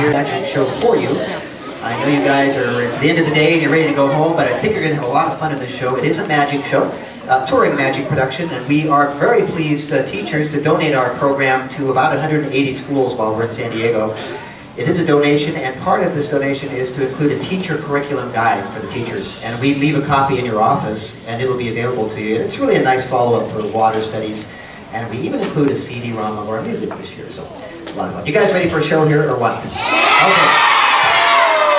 here magic show for you. I know you guys it's the end of the day and you're ready to go home, but I think you're going to have a lot of fun in this show. It is a magic show, touring magic production, and we are very pleased, teachers, to donate our program to about 180 schools while we're in San Diego. It is a donation, and part of this donation is to include a teacher curriculum guide for the teachers. And we leave a copy in your office, and it'll be available to you. And it's really a nice follow-up for water studies. And we even include a CD-ROM of our music this year, so a lot of fun. You guys ready for a show here, or what? Okay.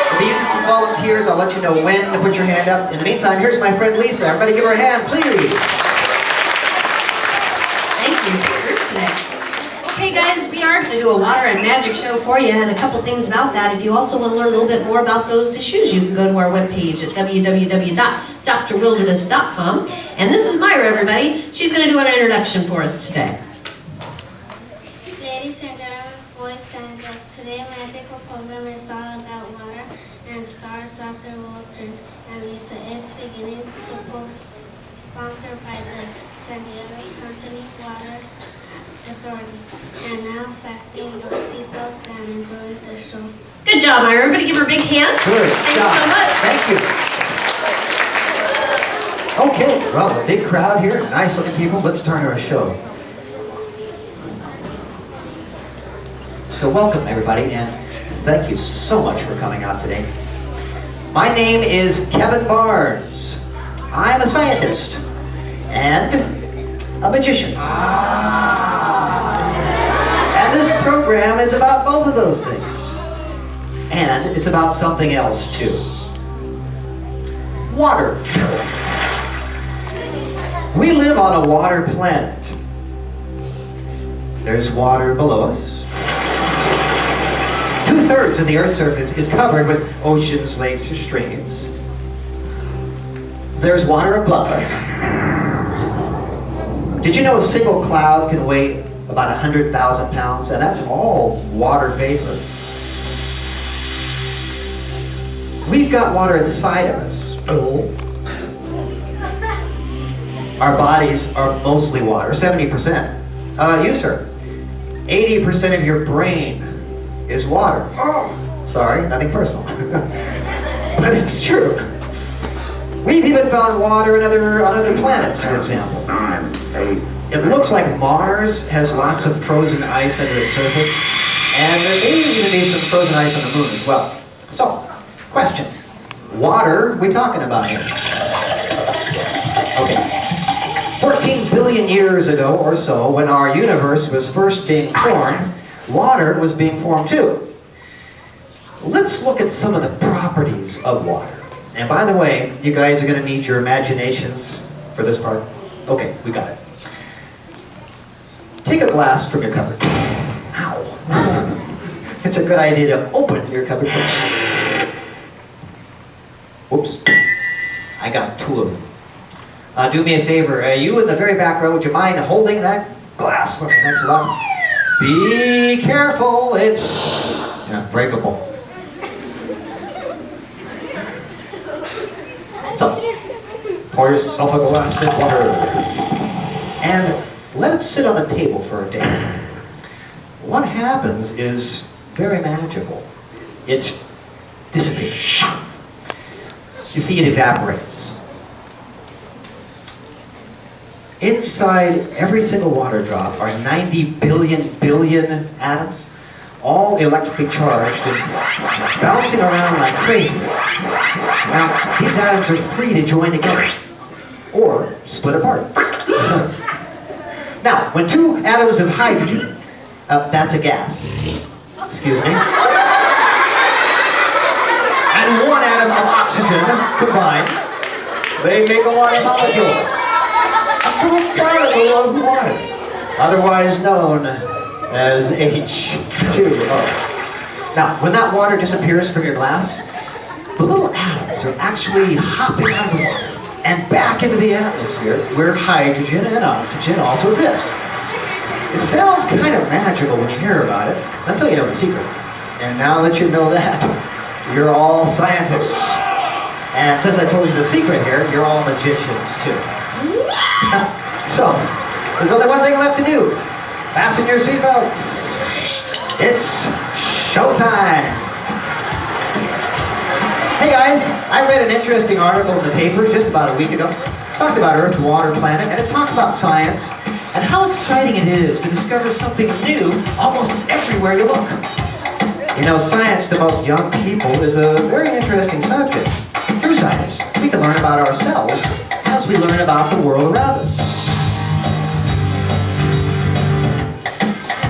We'll be using some volunteers. I'll let you know when to put your hand up. In the meantime, here's my friend Lisa. Everybody give her a hand, please. Thank you for today. Okay guys, we are going to do a water and magic show for you, and a couple things about that. If you also want to learn a little bit more about those issues, you can go to our webpage at www.drwilderness.com. And this is Myra, everybody. She's going to do an introduction for us today. Ladies and gentlemen, boys and girls, today magical program is all about water and stars Dr. Wilson and Lisa. It's beginning, sponsored by the San Diego County Water Authority. And now fasten your seatbelts and enjoy the show. Good job, Myra. Everybody give her a big hand. Good Thanks job. so much. Thank you. Okay, well, a big crowd here, nice looking people. Let's start our show. So welcome everybody, and thank you so much for coming out today. My name is Kevin Barnes. I'm a scientist and a magician. And this program is about both of those things. And it's about something else too. Water. We live on a water planet. There's water below us. 2/3 of the Earth's surface is covered with oceans, lakes, or streams. There's water above us. Did you know a single cloud can weigh about 100,000 pounds? And that's all water vapor. We've got water inside of us. Our bodies are mostly water, 70%. You, sir. 80% of your brain is water. Sorry, nothing personal. But it's true. We've even found water on other planets, for example. It looks like Mars has lots of frozen ice under its surface, and there may even be some frozen ice on the moon as well. So, question. Water we talking about here? Okay. 14 billion years ago or so, when our universe was first being formed, water was being formed too. Let's look at some of the properties of water. And by the way, you guys are going to need your imaginations for this part. Okay, we got it. Take a glass from your cupboard. Ow. It's a good idea to open your cupboard first. Whoops. I got 2 of them. Do me a favor, you in the very back row, would you mind holding that glass for me? Thanks a lot. Be careful, it's breakable. So, pour yourself a glass of water and let it sit on the table for a day. What happens is very magical. It disappears. You see, it evaporates. Inside every single water drop are 90 billion atoms, all electrically charged and bouncing around like crazy. Now, these atoms are free to join together or split apart. Now, when 2 atoms of hydrogen, that's a gas, excuse me, and 1 atom of oxygen combine, they make a water molecule. A little particle of water, otherwise known as H2O. Now, when that water disappears from your glass, the little atoms are actually hopping out of the water and back into the atmosphere where hydrogen and oxygen also exist. It sounds kind of magical when you hear about it, until you know the secret. And now that you know that, you're all scientists. And since I told you the secret here, you're all magicians too. So, there's only one thing left to do. Fasten your seatbelts. It's Showtime! Hey guys, I read an interesting article in the paper just about a week ago. It talked about Earth, water, planet, and it talked about science and how exciting it is to discover something new almost everywhere you look. You know, science to most young people is a very interesting subject. Through science, we can learn about ourselves as we learn about the world around us.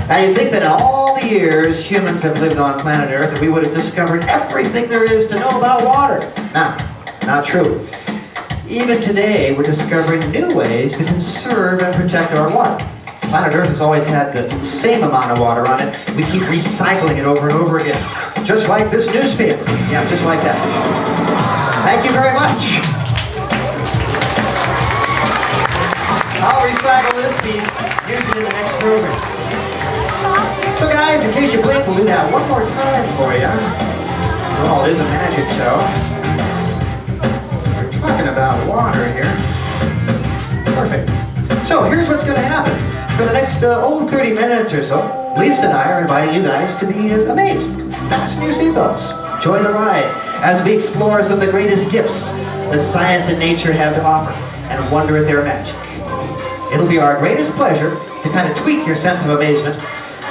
Now you'd think that in all the years humans have lived on planet Earth that we would have discovered everything there is to know about water. Not true. Even today we're discovering new ways to conserve and protect our water. Planet Earth has always had the same amount of water on it. We keep recycling it over and over again. Just like this newspaper. Yeah, just like that. Thank you very much. I'll recycle this piece, use it in the next program. So guys, in case you blink, we'll do that one more time for you. Oh, it is a magic show. We're talking about water here. Perfect. So here's what's going to happen. For the next 30 minutes or so, Lisa and I are inviting you guys to be amazed. Fasten your seatbelts. Enjoy the ride as we explore some of the greatest gifts that science and nature have to offer and wonder at their magic. It'll be our greatest pleasure to kind of tweak your sense of amazement,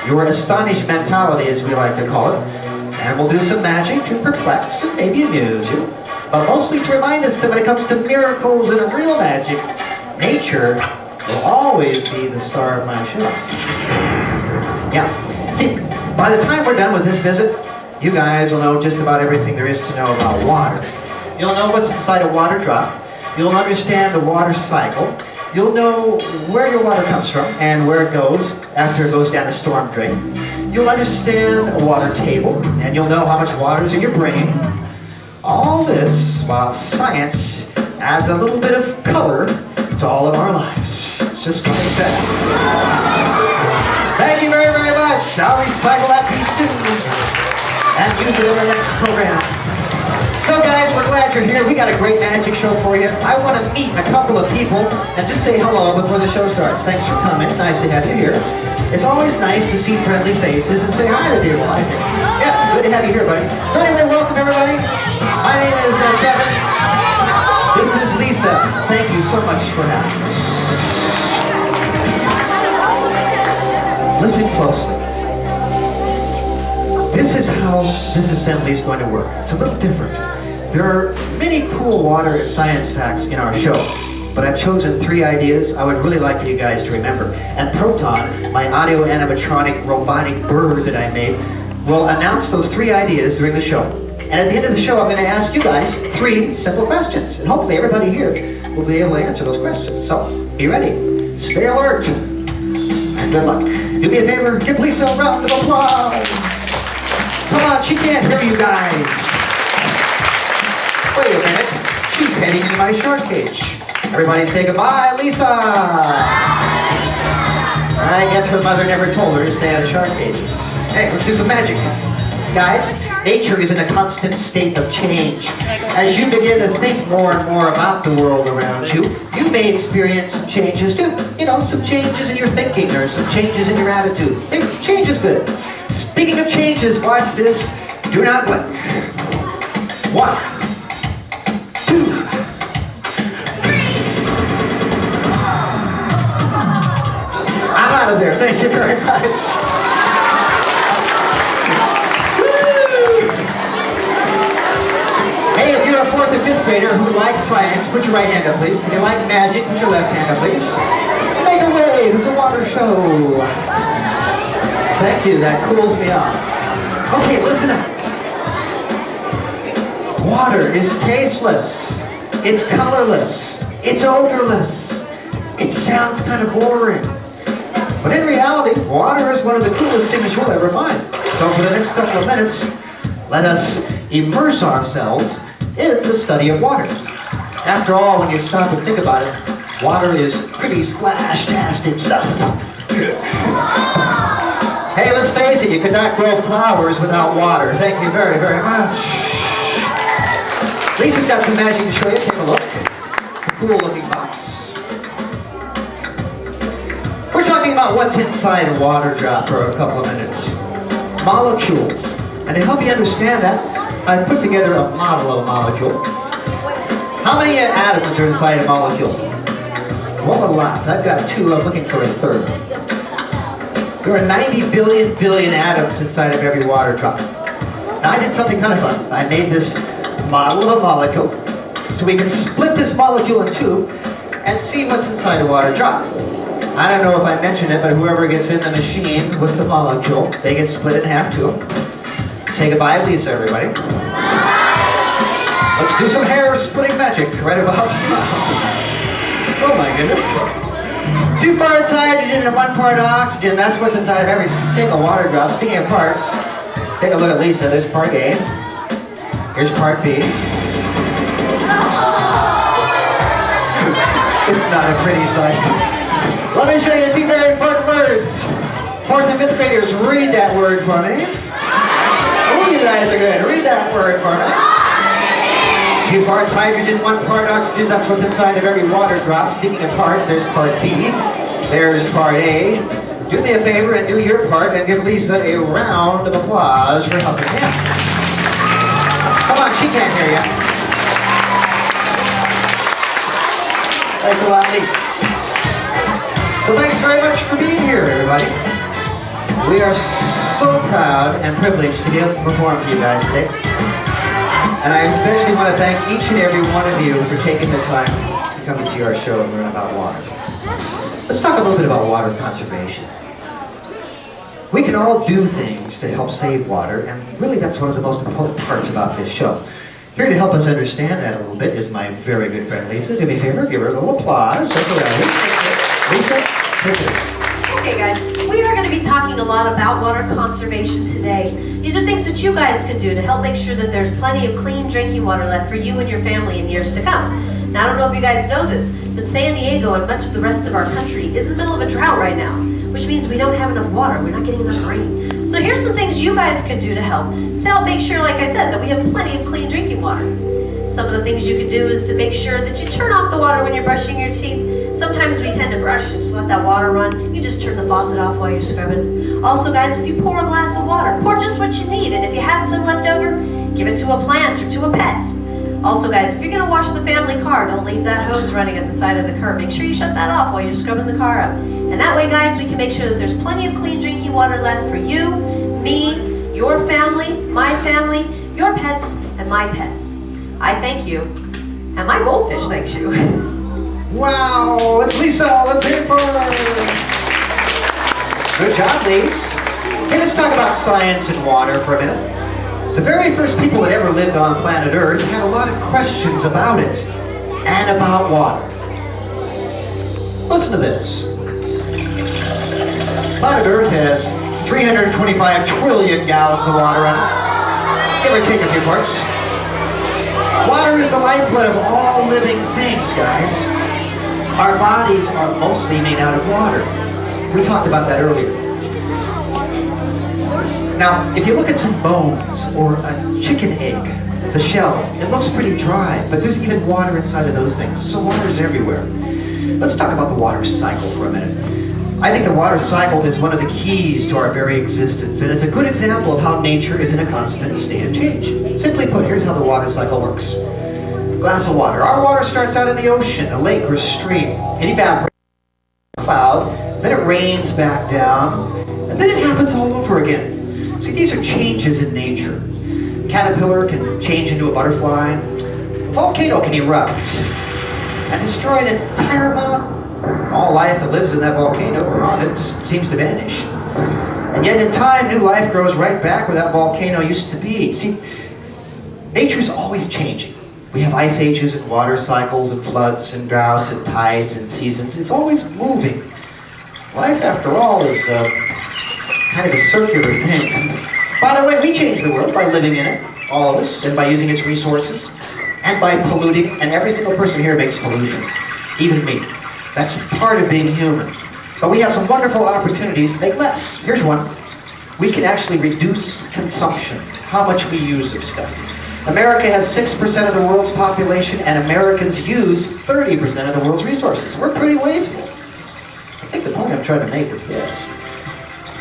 your astonished mentality as we like to call it, and we'll do some magic to perplex and maybe amuse you, but mostly to remind us that when it comes to miracles and real magic, nature will always be the star of my show. Yeah. See, by the time we're done with this visit, you guys will know just about everything there is to know about water. You'll know what's inside a water drop. You'll understand the water cycle. You'll know where your water comes from and where it goes after it goes down a storm drain. You'll understand a water table, and you'll know how much water is in your brain. All this while science adds a little bit of color to all of our lives. Just like that. Thank you very, very much. I'll recycle that piece too and use it in the next program. So guys, we're glad you're here. We got a great magic show for you. I want to meet a couple of people and just say hello before the show starts. Thanks for coming. Nice to have you here. It's always nice to see friendly faces and say hi to people, I think. Yeah, good to have you here, buddy. So anyway, welcome everybody. My name is Kevin. This is Lisa. Thank you so much for having us. Listen closely. This is how this assembly is going to work. It's a little different. There are many cool water science facts in our show, but I've chosen 3 ideas I would really like for you guys to remember. And Proton, my audio animatronic robotic bird that I made, will announce those 3 ideas during the show. And at the end of the show, I'm going to ask you guys 3 simple questions. And hopefully everybody here will be able to answer those questions. So, be ready. Stay alert. And good luck. Do me a favor, give Lisa a round of applause. Come on, she can't hear you guys. Wait a minute. She's heading into my shark cage. Everybody say goodbye, Lisa. I guess her mother never told her to stay out of shark cages. Hey, let's do some magic. Guys, nature is in a constant state of change. As you begin to think more and more about the world around you, you may experience some changes too. You know, some changes in your thinking or some changes in your attitude. Change is good. Speaking of changes, watch this. Do not blink. 1, 2, 3. I'm out of there. Thank you very much. Hey, if you're a 4th or 5th grader who likes science, put your right hand up, please. If you like magic, put your left hand up, please. Make a wave. It's a water show. Thank you. That cools me off. Okay, listen up. Water is tasteless. It's colorless. It's odorless. It sounds kind of boring. But in reality, water is one of the coolest things you'll ever find. So for the next couple of minutes, let us immerse ourselves in the study of water. After all, when you stop and think about it, water is pretty splash-tastic stuff. Hey, let's face it, you could not grow flowers without water. Thank you very, very much. Lisa's got some magic to show you. Take a look. It's a cool looking box. We're talking about what's inside a water drop for a couple of minutes. molecules. And to help you understand that, I've put together a model of a molecule. How many atoms are inside a molecule? Well, a lot. I've got 2, I'm looking for a 3rd. There are 90 billion atoms inside of every water drop. Now I did something kind of fun. I made this model of a molecule so we can split this molecule in 2 and see what's inside a water drop. I don't know if I mentioned it, but whoever gets in the machine with the molecule, they get split in half too. Say goodbye, Lisa, everybody. Let's do some hair splitting magic right about now. Oh my goodness. 2 parts hydrogen and 1 part oxygen. That's what's inside of every single water drop. Speaking of parts, take a look at Lisa. There's part A. Here's part B. It's not a pretty sight. Let me show you 2 very important words. 4th and 5th graders, read that word for me. Oh, you guys are good. Read that word for me. 2 parts hydrogen, 1 part oxygen. That's what's inside of every water drop. Speaking of parts, there's part B. There's part A. Do me a favor and do your part and give Lisa a round of applause for helping me out. Come on, she can't hear you. Thanks a lot, Lisa. So thanks very much for being here, everybody. We are so proud and privileged to be able to perform for you guys today. And I especially want to thank each and every one of you for taking the time to come to see our show and learn about water. Let's talk a little bit about water conservation. We can all do things to help save water, and really that's one of the most important parts about this show. Here to help us understand that a little bit is my very good friend Lisa. Do me a favor, give her a little applause. Lisa, take it. Okay guys, we are going to be talking a lot about water conservation today. These are things that you guys can do to help make sure that there's plenty of clean drinking water left for you and your family in years to come. Now I don't know if you guys know this, but San Diego and much of the rest of our country is in the middle of a drought right now, which means we don't have enough water, we're not getting enough rain. So here's some things you guys can do to help make sure, like I said, that we have plenty of clean drinking water. Some of the things you can do is to make sure that you turn off the water when you're brushing your teeth. Sometimes we tend to brush and just let that water run. You just turn the faucet off while you're scrubbing. Also guys, if you pour a glass of water, pour just what you need, and if you have some left over, give it to a plant or to a pet. Also guys, if you're gonna wash the family car, don't leave that hose running at the side of the curb. Make sure you shut that off while you're scrubbing the car up. And that way guys, we can make sure that there's plenty of clean drinking water left for you, me, your family, my family, your pets, and my pets. I thank you, and my goldfish thanks you. Wow, it's Lisa. Let's hear it for her. Good job, Lisa. Okay, let's talk about science and water for a minute. The very first people that ever lived on planet Earth had a lot of questions about it and about water. Listen to this. Planet Earth has 325 trillion gallons of water on it. Give or take a few parts. Water is the lifeblood of all living things, guys. Our bodies are mostly made out of water. We talked about that earlier. Now, if you look at some bones or a chicken egg, the shell, it looks pretty dry, but there's even water inside of those things. So water's everywhere. Let's talk about the water cycle for a minute. I think the water cycle is one of the keys to our very existence, and it's a good example of how nature is in a constant state of change. Simply put, here's how the water cycle works. Glass of water. Our water starts out in the ocean, a lake or a stream. It evaporates in a cloud, then it rains back down, and then it happens all over again. See, these are changes in nature. A caterpillar can change into a butterfly. A volcano can erupt and destroy an entire mountain. All life that lives in that volcano or on it just seems to vanish. And yet in time, new life grows right back where that volcano used to be. See, nature's always changing. We have ice ages and water cycles and floods and droughts and tides and seasons. It's always moving. Life, after all, is kind of a circular thing. By the way, we change the world by living in it, all of us, and by using its resources, and by polluting, and every single person here makes pollution, even me. That's part of being human. But we have some wonderful opportunities to make less. Here's one. We can actually reduce consumption, how much we use of stuff. America has 6% of the world's population, and Americans use 30% of the world's resources. We're pretty wasteful. I think the point I'm trying to make is this.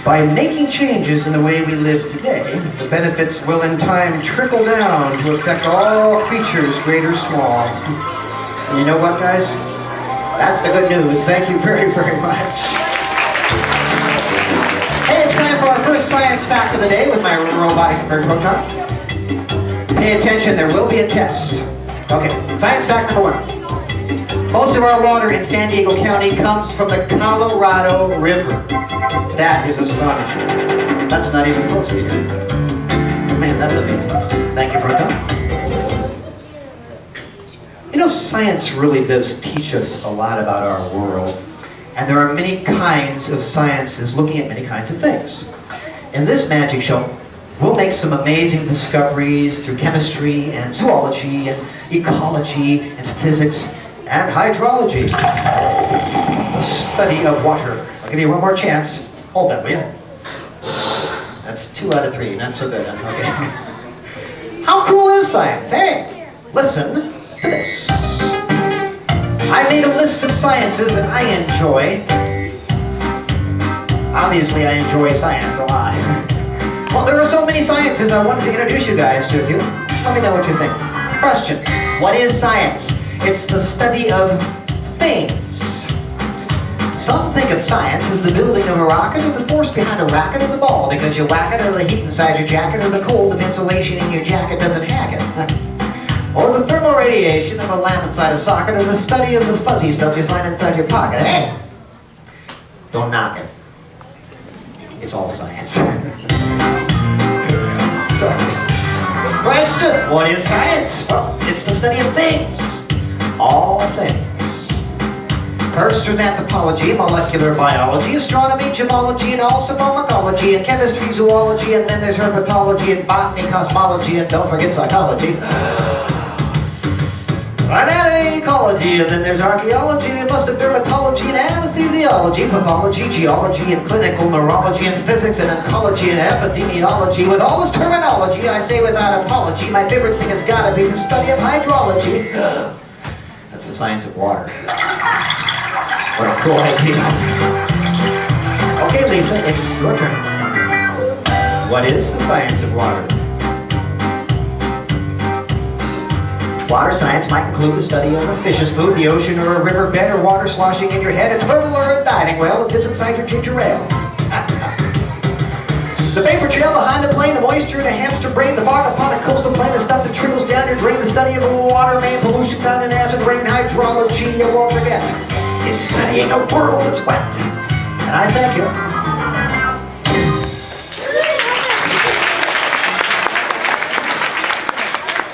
By making changes in the way we live today, the benefits will in time trickle down to affect all creatures, great or small. And you know what, guys? That's the good news. Thank you very, very much. Hey, it's time for our first science fact of the day with my robotic proton. Pay attention, there will be a test. Okay, science fact number 1. Most of our water in San Diego County comes from the Colorado River. That is astonishing. That's not even close to here. Man, that's amazing. Thank you, Proton. You know, science really does teach us a lot about our world. And there are many kinds of sciences looking at many kinds of things. In this magic show, we'll make some amazing discoveries through chemistry and zoology and ecology and physics and hydrology. The study of water. I'll give you one more chance. Hold that, will you? That's 2 out of 3. Not so good. Okay. How cool is science? Hey, listen to this. I made a list of sciences that I enjoy. Obviously, I enjoy science a lot. Well, there are so many sciences I wanted to introduce you guys to. Let me know what you think. Question. What is science? It's the study of things. Some think of science as the building of a rocket or the force behind a racket or the ball, because you whack it or the heat inside your jacket or the cold of insulation in your jacket doesn't hack it. Or the thermal radiation of a lamp inside a socket, or the study of the fuzzy stuff you find inside your pocket. Hey! Don't knock it. It's all science. Sorry. Question. What is science? Well, it's the study of things. All things. First, there's anthropology, molecular biology, astronomy, gemology, and also pharmacology, and chemistry, zoology, and then there's herpetology, and botany, cosmology, and don't forget psychology. Anatomy, ecology, and then there's archaeology, and most of dermatology, and anesthesiology, pathology, geology, and clinical neurology, and physics, and oncology, and epidemiology. With all this terminology, I say without apology, my favorite thing has got to be the study of hydrology. That's the science of water. What a cool idea. Okay, Lisa, it's your turn. What is the science of water? Water science might include the study of a fish's food, the ocean, or a river bed, or water sloshing in your head, a turtle, or a diving whale that fits inside your ginger ale. The vapor trail behind the plane, the moisture in a hamster brain, the fog upon a coastal plain, the stuff that trickles down your drain, the study of a water main, pollution found in acid rain, hydrology, you won't forget, is studying a world that's wet. And I thank you.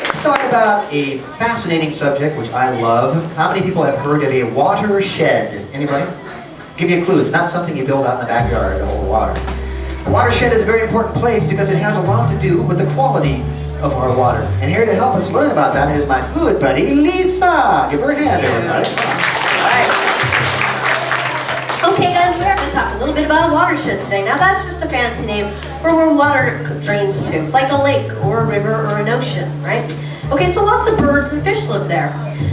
Let's talk about a fascinating subject which I love. How many people have heard of a watershed? Anybody? I'll give you a clue. It's not something you build out in the backyard to hold water. A watershed is a very important place because it has a lot to do with the quality of our water. And here to help us learn about that is my good buddy, Lisa. Give her a hand, everybody. All right. Okay guys, we're going to talk a little bit about a watershed today. Now that's just a fancy name for where water drains to, like a lake or a river or an ocean, right? Okay, so lots of birds and fish live there.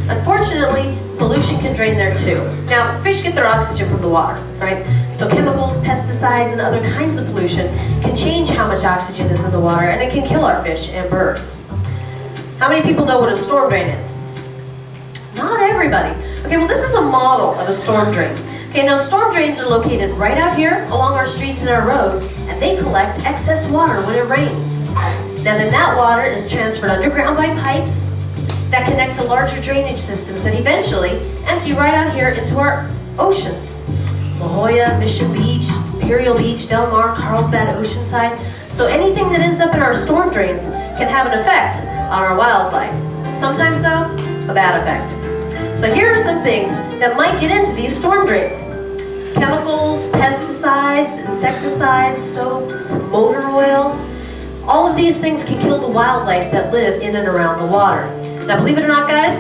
Unfortunately, pollution can drain there too. Now, fish get their oxygen from the water, right? So chemicals, pesticides, and other kinds of pollution can change how much oxygen is in the water, and it can kill our fish and birds. How many people know what a storm drain is? Not everybody. Okay, well this is a model of a storm drain. Okay, now storm drains are located right out here along our streets and our road, and they collect excess water when it rains. Now then that water is transferred underground by pipes that connect to larger drainage systems that eventually empty right out here into our oceans. La Jolla, Mission Beach, Imperial Beach, Del Mar, Carlsbad, Oceanside. So anything that ends up in our storm drains can have an effect on our wildlife. Sometimes though, a bad effect. So here are some things that might get into these storm drains. Chemicals, pesticides, insecticides, soaps, motor oil. All of these things can kill the wildlife that live in and around the water. Now believe it or not guys,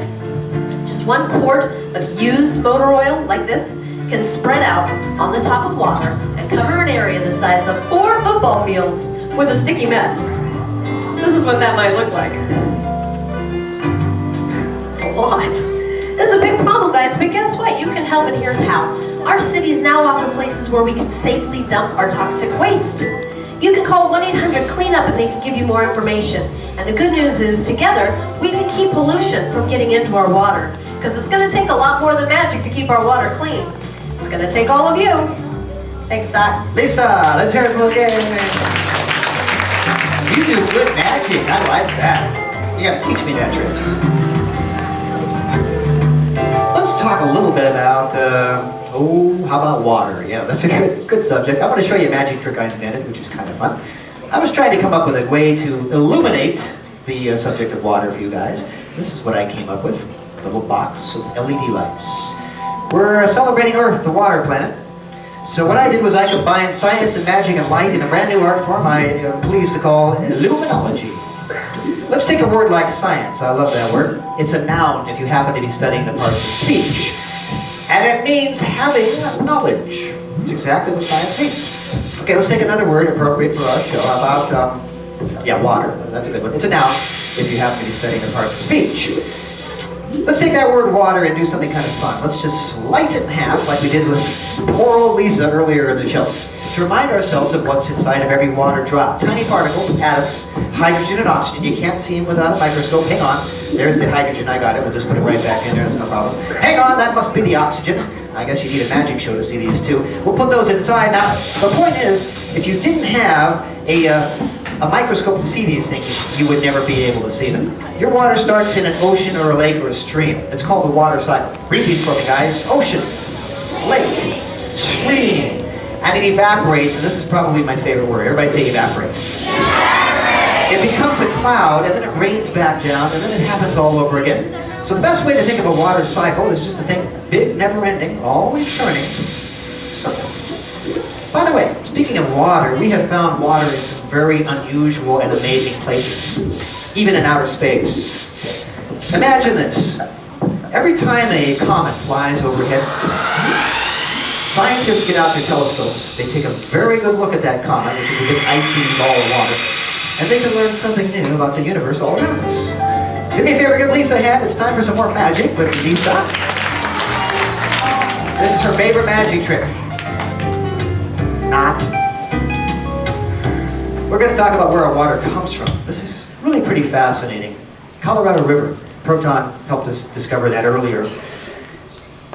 just 1 quart of used motor oil like this can spread out on the top of water and cover an area the size of 4 football fields with a sticky mess. This is what that might look like. It's a lot. This is a big problem, guys, but guess what? You can help, and here's how. our cities now offer places where we can safely dump our toxic waste. You can call 1-800-CLEANUP and they can give you more information. And the good news is, together, we can keep pollution from getting into our water. Because it's going to take a lot more than magic to keep our water clean. It's going to take all of you. Thanks, Doc. Lisa, let's hear it for again. You do good magic. I like that. You gotta teach me that trick. Let's talk a little bit about, how about water? Yeah, that's a good subject. I'm gonna show you a magic trick I invented, which is kind of fun. I was trying to come up with a way to illuminate the subject of water for you guys. This is what I came up with. A little box of LED lights. We're celebrating Earth, the water planet. So what I did was I combined science and magic and light in a brand new art form I am pleased to call Illuminology. Let's take a word like science. I love that word. It's a noun if you happen to be studying the parts of speech. And it means having knowledge. It's exactly what science means. Okay, let's take another word appropriate for our show. How about, water. That's a good one. It's a noun if you happen to be studying the parts of speech. Let's take that word water and do something kind of fun. Let's just slice it in half like we did with poor old Lisa earlier in the show. To remind ourselves of what's inside of every water drop. Tiny particles, atoms, hydrogen and oxygen. You can't see them without a microscope. Hang on. There's the hydrogen. I got it. We'll just put it right back in there. That's no problem. Hang on. That must be the oxygen. I guess you need a magic show to see these two. We'll put those inside. Now, the point is, if you didn't have a microscope to see these things, you would never be able to see them. Your water starts in an ocean or a lake or a stream. It's called the water cycle. Read these for me, guys. Ocean, lake, stream, and it evaporates, and this is probably my favorite word. Everybody say evaporate. It becomes a cloud, and then it rains back down, and then it happens all over again. So the best way to think of a water cycle is just to think big, never-ending, always turning cycle. By the way, speaking of water, we have found water in some very unusual and amazing places, even in outer space. Imagine this. Every time a comet flies overhead, scientists get out their telescopes, they take a very good look at that comet, which is a big icy ball of water, and they can learn something new about the universe all around us. Do me a favor, give Lisa a hand. It's time for some more magic with Lisa. This is her favorite magic trick. Not. We're going to talk about where our water comes from. This is really pretty fascinating. Colorado River. Proton helped us discover that earlier.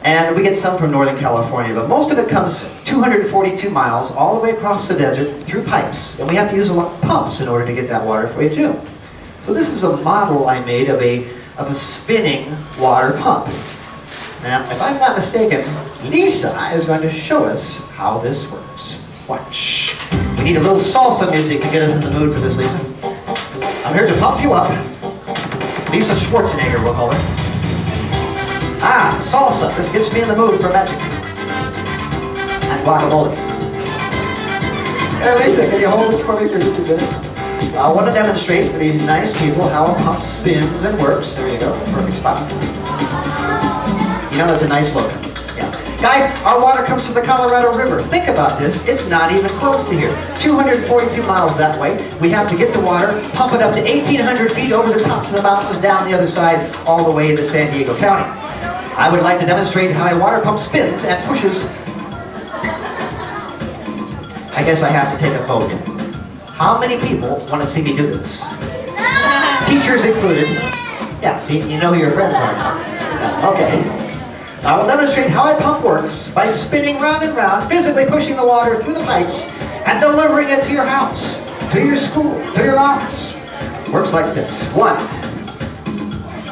And we get some from Northern California, but most of it comes 242 miles all the way across the desert through pipes. And we have to use a lot of pumps in order to get that water for you too. So this is a model I made of a spinning water pump. Now, if I'm not mistaken, Lisa is going to show us how this works. Watch. We need a little salsa music to get us in the mood for this, Lisa. I'm here to pump you up. Lisa Schwarzenegger, we'll call her. Ah, salsa. This gets me in the mood for magic. And guacamole. Hey, Lisa, can you hold this for me for just a minute? I want to demonstrate for these nice people how a pump spins and works. There you go. Perfect spot. You know, that's a nice look. Yeah. Guys, our water comes from the Colorado River. Think about this. It's not even close to here. 242 miles that way. We have to get the water, pump it up to 1,800 feet over the tops of the mountains, down the other side, all the way into San Diego County. I would like to demonstrate how a water pump spins and pushes. I guess I have to take a vote. How many people want to see me do this? Teachers included. Yeah, see, you know who your friends are now. Okay. I will demonstrate how a pump works by spinning round and round, physically pushing the water through the pipes and delivering it to your house, to your school, to your office. Works like this. 1,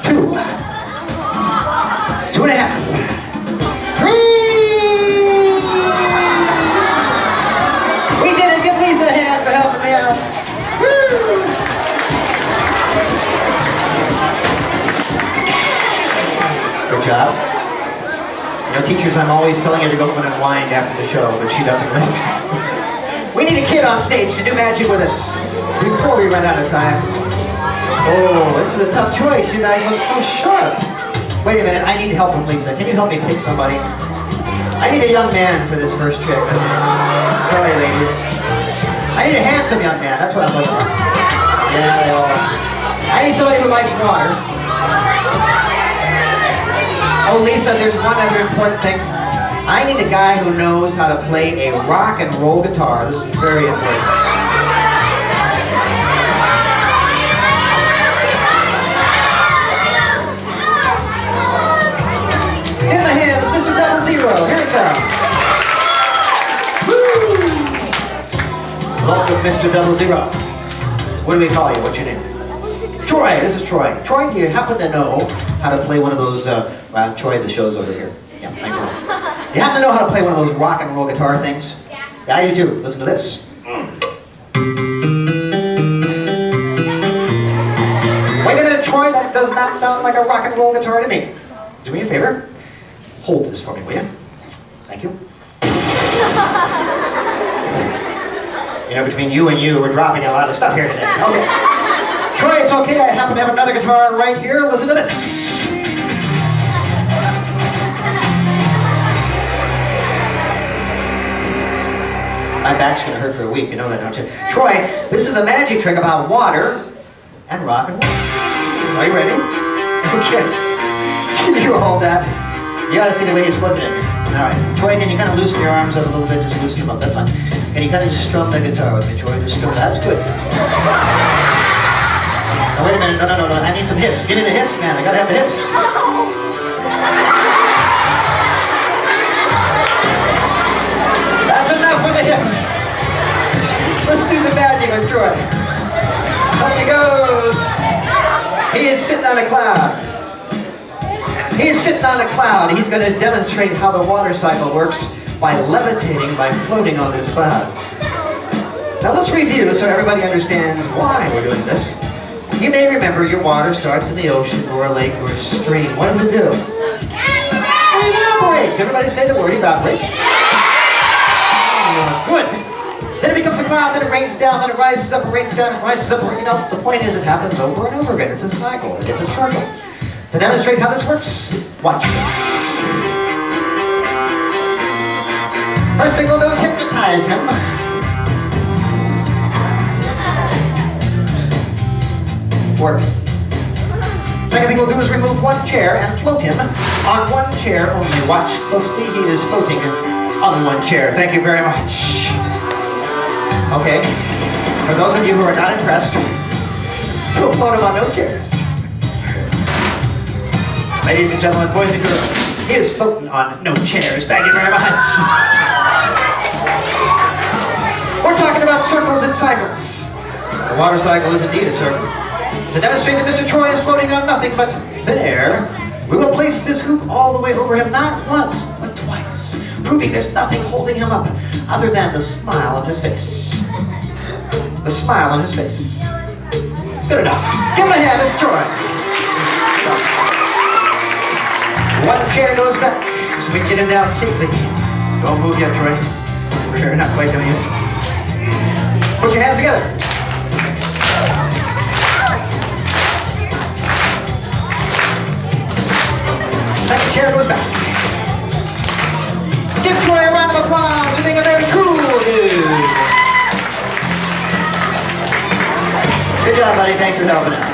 2, 2.5, 3. We did it. Give Lisa a hand for helping me out. Woo! Good job. You know, teachers, I'm always telling her to go and unwind after the show, but she doesn't listen. We need a kid on stage to do magic with us before we run out of time. Oh, this is a tough choice. You guys look so sharp. Wait a minute, I need help from Lisa. Can you help me pick somebody? I need a young man for this first trick. Sorry, ladies. I need a handsome young man. That's what I'm looking for. Yeah, they all are. I need somebody who likes water. Oh, Lisa, there's one other important thing. I need a guy who knows how to play a rock and roll guitar. This is very important. In the hands, Mr. Double Zero. Here it comes. Woo! Welcome, Mr. Double Zero. What do we call you? What's your name? Troy. This is Troy. Troy, do you happen to know how to play one of those, Troy, the show's over here. Yeah, thanks a lot. You happen to know how to play one of those rock and roll guitar things? Yeah, I do too. Listen to this. Wait a minute, Troy, that does not sound like a rock and roll guitar to me. Do me a favor. Hold this for me, will you? Thank you. You know, between you and you, we're dropping a lot of stuff here today. Okay. Troy, it's okay. I happen to have another guitar right here. Listen to this. My back's going to hurt for a week. You know that, don't you? Troy, this is a magic trick about water and rock and roll. Are you ready? Okay. You hold that. You ought to see the way he's flipping it. All right. Troy, can you kind of loosen your arms up a little bit? Just loosen them up. That's fine. Can you kind of just strum the guitar with me, Troy? Just strum. That's good. Now, wait a minute. No. I need some hips. Give me the hips, man. I got to have the hips. That's enough for the hips. Let's do some magic with Troy. Up he goes. He is sitting on a cloud. He is sitting on a cloud. He's going to demonstrate how the water cycle works by levitating, by floating on this cloud. Now let's review so everybody understands why we're doing this. You may remember your water starts in the ocean or a lake or a stream. What does it do? It evaporates. Everybody say the word evaporate. Good. Then it becomes a cloud, then it rains down, then it rises up, it rains down, it rises up. You know, the point is it happens over and over again. It's a cycle. It's a circle. To demonstrate how this works, watch this. First thing we'll do is hypnotize him. Work. Second thing we'll do is remove one chair and float him on one chair only. Watch closely, he is floating on one chair. Thank you very much. Okay, for those of you who are not impressed, we'll float him on no chairs. Ladies and gentlemen, boys and girls, he is floating on no chairs. Thank you very much. We're talking about circles and cycles. The water cycle is indeed a circle. To demonstrate that Mr. Troy is floating on nothing but thin air, we will place this hoop all the way over him, not once, but twice, proving there's nothing holding him up other than the smile on his face. The smile on his face. Good enough. Give him a hand, it's Troy. One chair goes back, so we can get him down safely. Don't move yet, Troy. We're not quite done yet. Put your hands together. Second chair goes back. Give Troy a round of applause for being a very cool dude. Good job, buddy. Thanks for helping out.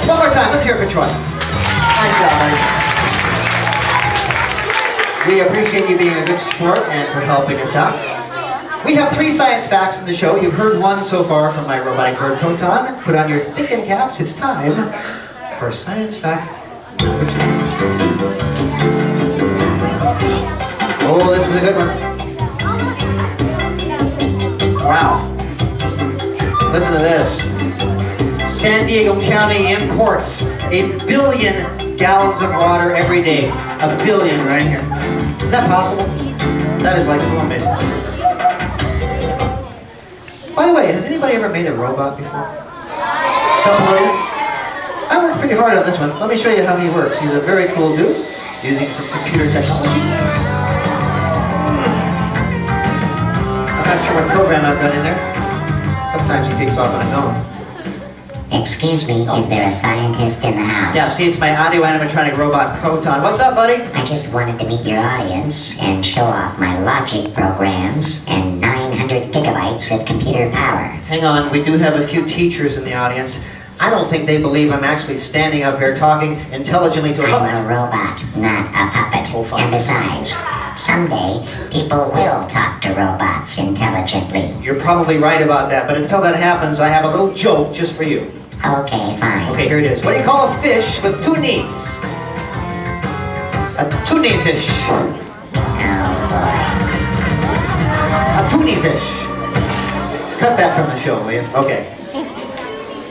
One more time. Let's hear it for Troy. Nice job, buddy. We appreciate you being a good sport and for helping us out. We have 3 science facts in the show. You've heard one so far from my robotic bird Proton. Put on your thinking caps. It's time for science fact number 2. Oh, this is a good one. Wow. Listen to this. San Diego County imports 1 billion gallons of water every day. 1 billion right here. Is that possible? That is like so amazing. By the way, has anybody ever made a robot before? Couple of you? I worked pretty hard on this one. Let me show you how he works. He's a very cool dude using some computer technology. I'm not sure what program I've got in there. Sometimes he takes off on his own. Excuse me, is there a scientist in the house? Yeah, see, it's my audio animatronic robot Proton. What's up, buddy? I just wanted to meet your audience and show off my logic programs and 900 gigabytes of computer power. Hang on, we do have a few teachers in the audience. I don't think they believe I'm actually standing up here talking intelligently to a puppet. I'm a robot, not a puppet. Oh, fine. And besides, someday people will talk to robots intelligently. You're probably right about that, but until that happens, I have a little joke just for you. Okay, fine. Okay, here it is. What do you call a fish with two knees? A two-knee fish. Oh boy. A two-knee fish. Cut that from the show, will you? Okay.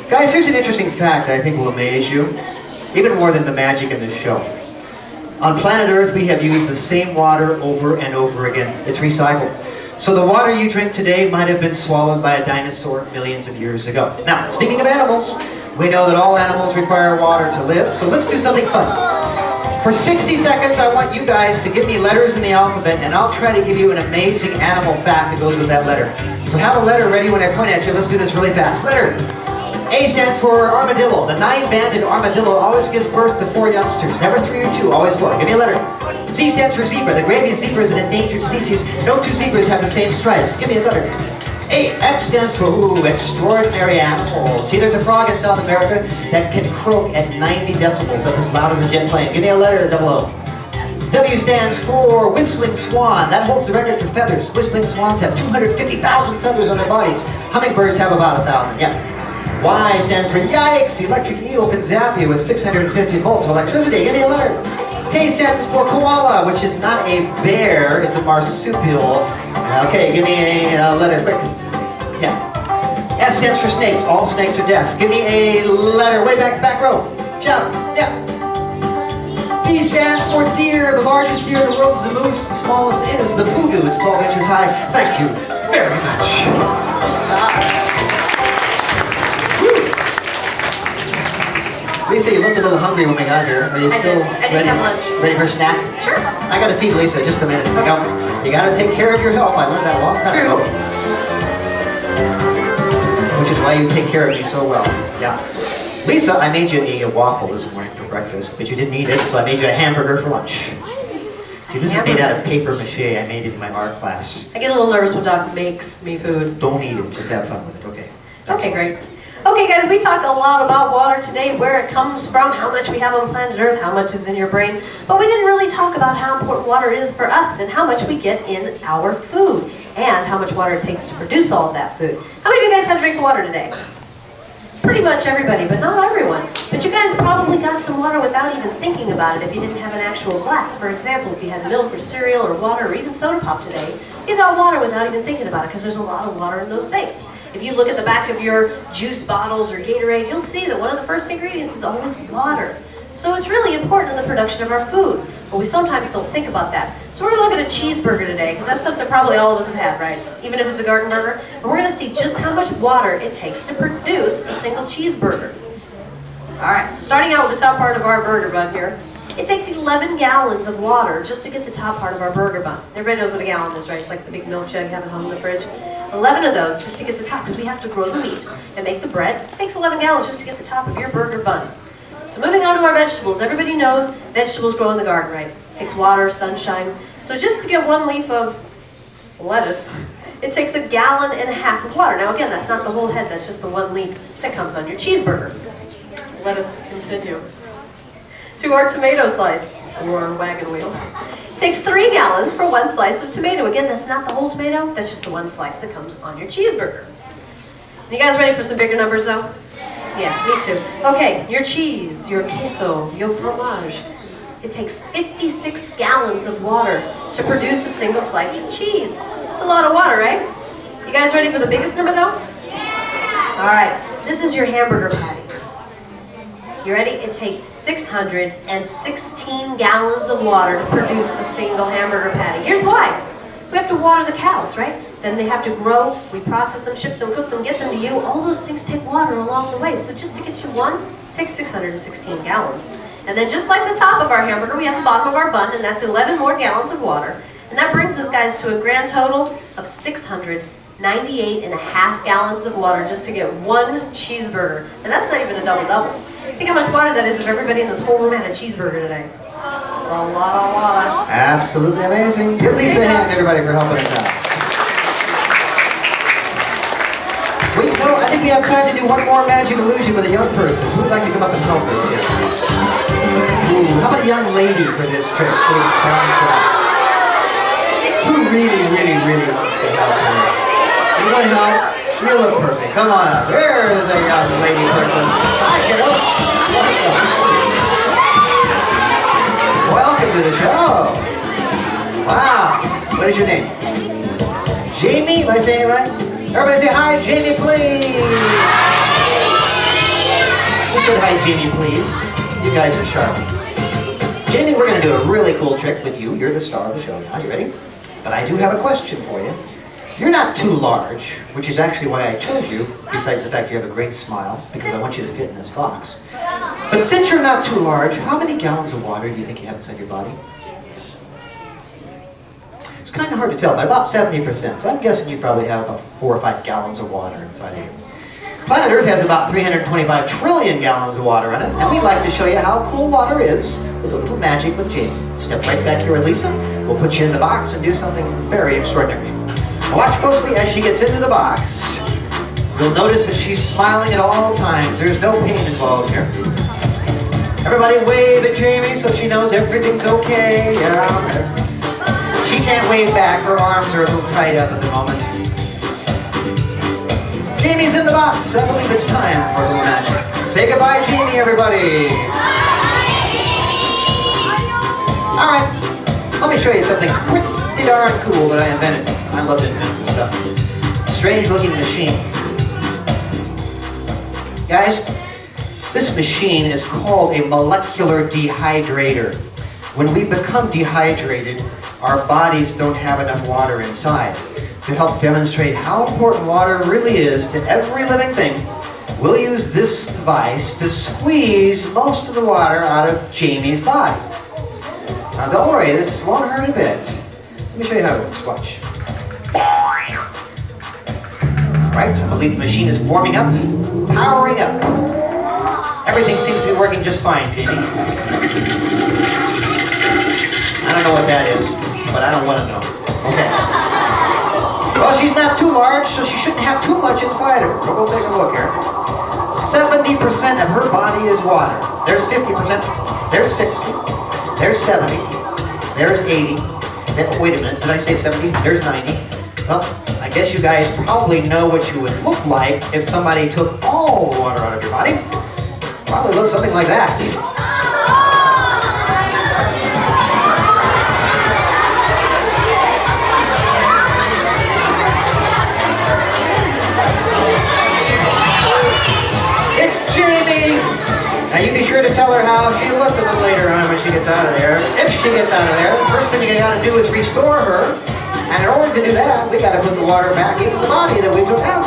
Guys, here's an interesting fact that I think will amaze you, even more than the magic in this show. On planet Earth, we have used the same water over and over again. It's recycled. So the water you drink today might have been swallowed by a dinosaur millions of years ago. Now, speaking of animals, we know that all animals require water to live, so let's do something fun. For 60 seconds, I want you guys to give me letters in the alphabet, and I'll try to give you an amazing animal fact that goes with that letter. So have a letter ready when I point at you. Let's do this really fast. Letter. A stands for armadillo. The 9-banded armadillo always gives birth to 4 youngsters. Never 3 or 2, always 4. Give me a letter. Z stands for zebra. The Arabian zebra is an endangered species. No 2 zebras have the same stripes. Give me a letter. A. X stands for extraordinary animal. See, there's a frog in South America that can croak at 90 decibels. That's as loud as a jet plane. Give me a letter, double O. W stands for whistling swan. That holds the record for feathers. Whistling swans have 250,000 feathers on their bodies. Hummingbirds have about 1,000. Yeah. Y stands for yikes. The electric eel can zap you with 650 volts of electricity. Give me a letter. K stands for koala, which is not a bear, it's a marsupial. Okay, give me a letter, quick. Yeah. S stands for snakes. All snakes are deaf. Give me a letter, way back row. Jump. Yeah. D stands for deer. The largest deer in the world is the moose. The smallest is the poodoo. It's 12 inches high. Thank you very much. Lisa, you looked a little hungry when we got here. Are you still I did have lunch. ready for a snack? Sure. I gotta feed Lisa just a minute. You gotta take care of your health. I learned that a long time True. ago. Which is why you take care of me so well. Yeah. Lisa, I made you a waffle this morning for breakfast, but you didn't eat it, so I made you a hamburger for lunch. See, this is made out of paper mache. I made it in my art class. I get a little nervous when Doc makes me food. Don't eat it. Just have fun with it. Okay. Okay, great. Okay, guys, we talked a lot about water today, where it comes from, how much we have on planet Earth, how much is in your brain, but we didn't really talk about how important water is for us and how much we get in our food and how much water it takes to produce all of that food. How many of you guys had to drink water today? Pretty much everybody, but not everyone. But you guys probably got some water without even thinking about it if you didn't have an actual glass. For example, if you had milk or cereal or water or even soda pop today, you got water without even thinking about it because there's a lot of water in those things. If you look at the back of your juice bottles or Gatorade, you'll see that one of the first ingredients is always water. So it's really important in the production of our food, but we sometimes don't think about that. So we're going to look at a cheeseburger today, because that's something probably all of us have had, right? Even if it's a garden burger. And we're going to see just how much water it takes to produce a single cheeseburger. All right, so starting out with the top part of our burger bun here, it takes 11 gallons of water just to get the top part of our burger bun. Everybody knows what a gallon is, right? It's like the big milk jug you have at home in the fridge. 11 of those just to get the top, because we have to grow the meat and make the bread. It takes 11 gallons just to get the top of your burger bun. So moving on to our vegetables. Everybody knows vegetables grow in the garden, right? It takes water, sunshine. So just to get 1 leaf of lettuce, it takes 1.5 gallons of water. Now again, that's not the whole head, that's just the 1 leaf that comes on your cheeseburger. Let us continue to our tomato slice, or wagon wheel. It takes 3 gallons for 1 slice of tomato. Again, that's not the whole tomato, that's just the 1 slice that comes on your cheeseburger. You guys ready for some bigger numbers though? Yeah, me too. Okay, your cheese, your queso, your fromage. It takes 56 gallons of water to produce a single slice of cheese. It's a lot of water, right? You guys ready for the biggest number though? All right, this is your hamburger patty. You ready? It takes 616 gallons of water to produce a single hamburger patty. Here's why. We have to water the cows, right? Then they have to grow, we process them, ship them, cook them, get them to you. All those things take water along the way. So just to get you one, it takes 616 gallons. And then just like the top of our hamburger, we have the bottom of our bun, and that's 11 more gallons of water. And that brings us, guys, to a grand total of 698.5 gallons of water just to get 1 cheeseburger. And that's not even a double-double. Think how much water that is if everybody in this whole room had a cheeseburger today. It's a lot of water. Absolutely amazing. Give Lisa a hand, everybody, for helping us out. I think think we have time to do one more magic illusion with a young person. Who would like to come up and help us here? Ooh, how about a young lady for this trick so we can balance it out? Who really wants to help here? Anyone help? You look perfect. Come on up. There is a young lady person. Hi, kiddo. Welcome to the show. Wow. What is your name? Jamie, am I saying it right? Everybody say hi, Jamie, please. Just say hi, Jamie, please. You guys are sharp. Jamie, we're going to do a really cool trick with you. You're the star of the show now. You ready? But I do have a question for you. You're not too large, which is actually why I chose you, besides the fact you have a great smile, because I want you to fit in this box. But since you're not too large, how many gallons of water do you think you have inside your body? It's kind of hard to tell, but about 70%. So I'm guessing you probably have about 4 or 5 gallons of water inside of you. Planet Earth has about 325 trillion gallons of water in it, and we'd like to show you how cool water is with a little magic with Jamie. Step right back here with Lisa. We'll put you in the box and do something very extraordinary. Watch closely as she gets into the box. You'll notice that she's smiling at all times. There's no pain involved here. Everybody wave at Jamie so she knows everything's okay. Yeah. She can't wave back. Her arms are a little tied up at the moment. Jamie's in the box. I believe it's time for a little magic. Say goodbye, Jamie, everybody. All right. Let me show you something pretty darn cool that I invented. I love inventing stuff. Strange-looking machine. Guys, this machine is called a molecular dehydrator. When we become dehydrated, our bodies don't have enough water inside. To help demonstrate how important water really is to every living thing, we'll use this device to squeeze most of the water out of Jamie's body. Now don't worry, this won't hurt a bit. Let me show you how it works. Watch. Alright, I believe the machine is warming up, powering up. Everything seems to be working just fine, Jamie. I don't know what that is, but I don't want to know. Okay. Well, she's not too large, so she shouldn't have too much inside of her. We'll go take a look here. 70% of her body is water. There's 50%. There's 60. There's 70. There's 80. Wait a minute, did I say 70? There's 90. Well, I guess you guys probably know what you would look like if somebody took all the water out of your body. Probably look something like that. It's Jamie! Now you be sure to tell her how she looked a little later on when she gets out of there. If she gets out of there, the first thing you gotta do is restore her. And in order to do that, we gotta put the water back into the body that we took out.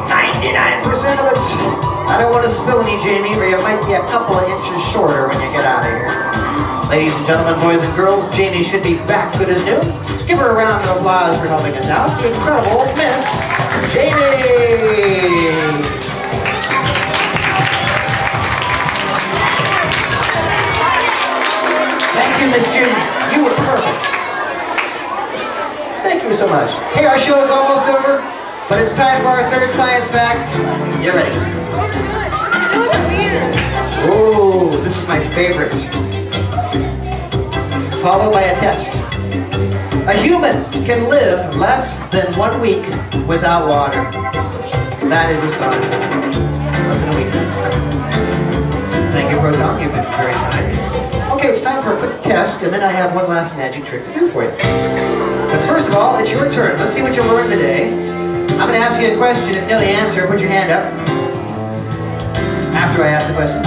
99% of it. I don't want to spill any, Jamie, or you might be a couple of inches shorter when you get out of here. Ladies and gentlemen, boys and girls, Jamie should be back good as new. Give her a round of applause for helping us out. The incredible Miss Jamie! Thank you, Miss Jamie. You were perfect. Thank you so much. Hey, our show is almost over, but it's time for our third science fact. Get ready. Oh, this is my favorite. Followed by a test. A human can live less than 1 week without water. That is astonishing. Less than a week. Thank you, Proton. You've been very kind. Okay, it's time for a quick test, and then I have one last magic trick to do for you. But first of all, it's your turn. Let's see what you learned today. I'm going to ask you a question. If you know the answer, put your hand up. After I ask the question.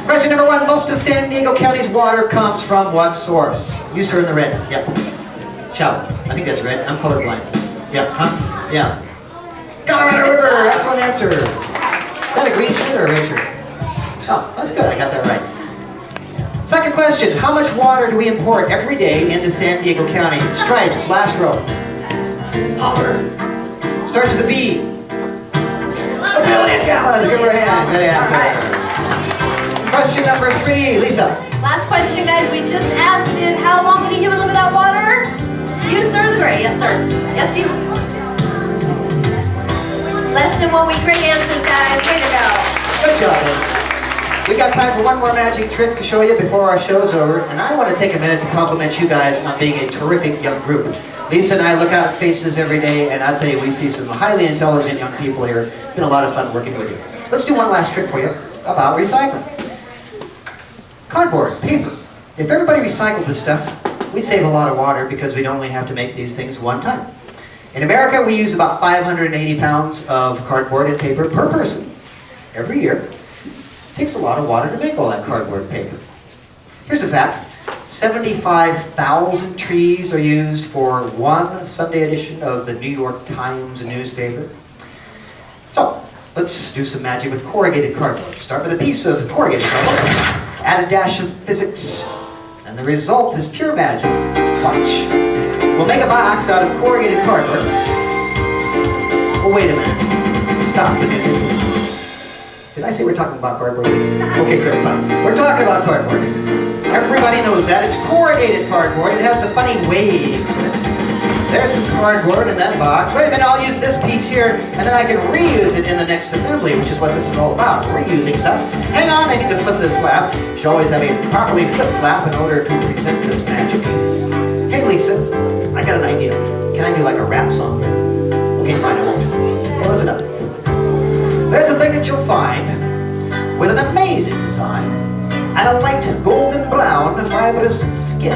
Question number 1. Most of San Diego County's water comes from what source? You, sir, in the red. Yep. Shout. I think that's red. I'm colorblind. Yep. Huh? Yeah. Colorado River. Excellent answer. Is that a green shirt or a red shirt? Oh, that's good. I got that right. Second question. How much water do we import every day into San Diego County? Stripes. Last row. Holler. Starts with a B. 1 billion gallons. Give her a hand. Good answer. Question number 3, Lisa. Last question, guys. We just asked it. How long can a human live without water? You, sir, the gray. Yes, sir. Yes, you. Good job, man. We got time for one more magic trick to show you before our show's over, and I want to take a minute to compliment you guys on being a terrific young group. Lisa and I look out at faces every day, and I'll tell you, we see some highly intelligent young people here. It's been a lot of fun working with you. Let's do one last trick for you about recycling. Cardboard, paper. If everybody recycled this stuff, we'd save a lot of water because we'd only have to make these things one time. In America, we use about 580 pounds of cardboard and paper per person every year. It takes a lot of water to make all that cardboard and paper. Here's a fact. 75,000 trees are used for one Sunday edition of the New York Times newspaper. So, let's do some magic with corrugated cardboard. Start with a piece of corrugated cardboard, add a dash of physics, and the result is pure magic. Watch. We'll make a box out of corrugated cardboard. Oh, wait a minute. Stop the music. Did I say we're talking about cardboard? Okay, good, fine. We're talking about cardboard. Everybody knows that. It's corrugated cardboard. It has the funny waves in it. There's some cardboard in that box. Wait a minute, I'll use this piece here, and then I can reuse it in the next assembly, which is what this is all about, reusing stuff. Hang on, I need to flip this flap. You should always have a properly flipped flap in order to present this magic. Hey, Lisa, I got an idea. Can I do like a rap song? Okay, fine, I won't. Hey, listen up. There's a thing that you'll find with an amazing design and a light golden brown fibrous skin.